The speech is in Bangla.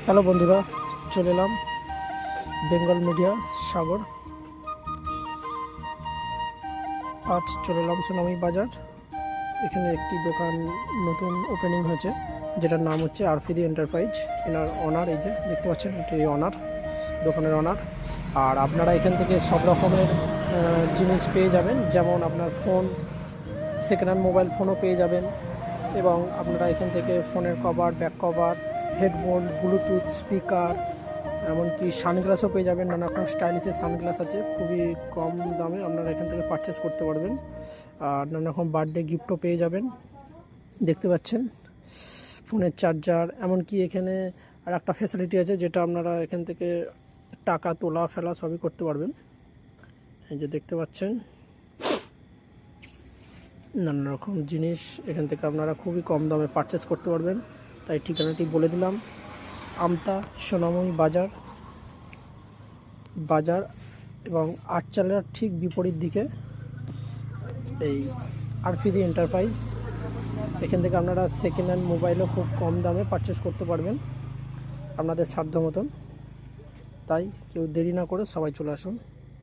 হ্যালো বন্ধুরা, চলে এলাম বেঙ্গল মিডিয়া সাগর। আজ চলে এলাম সোনামী বাজার। এখানে একটি দোকান নতুন ওপেনিং হয়েছে, যেটার নাম হচ্ছে আরফিদি এন্টারপ্রাইজ। এনার অনার, এই যে দেখতে পাচ্ছেন, এটি অনার, দোকানের অনার। আর আপনারা এখান থেকে সব রকমের জিনিস পেয়ে যাবেন, যেমন আপনার ফোন, সেকেন্ড হ্যান্ড মোবাইল ফোনও পেয়ে যাবেন, এবং আপনারা এখান থেকে ফোনের cover, back cover, headphone, Bluetooth speaker, এমনকি সানগ্লাসও পেয়ে যাবেন। নানা রকম স্টাইলিশের সানগ্লাস আছে, খুবই কম দামে আপনারা এখান থেকে পারচেস করতে পারবেন। আর নানা রকম বার্থডে গিফটও পেয়ে যাবেন, দেখতে পাচ্ছেন, ফোনের চার্জার। এমনকি এখানে আর একটা ফ্যাসিলিটি আছে, যেটা আপনারা এখান থেকে টাকা তোলা ফেলা সবই করতে পারবেন। এই যে দেখতে পাচ্ছেন, নানা রকম জিনিস এখান থেকে আপনারা খুবই কম দামে পারচেস করতে পারবেন। তাই ঠিকানাটি বলে দিলাম, আমতা সোনামণি বাজার এবং আটচালার ঠিক বিপরীত দিকে এই আরফিদি এন্টারপ্রাইজ। এখান থেকে আপনারা সেকেন্ড হ্যান্ড মোবাইলও খুব কম দামে পারচেস করতে পারবেন আপনাদের সাধ্য মতন। তাই কেউ দেরি না করে সবাই চলে আসুন।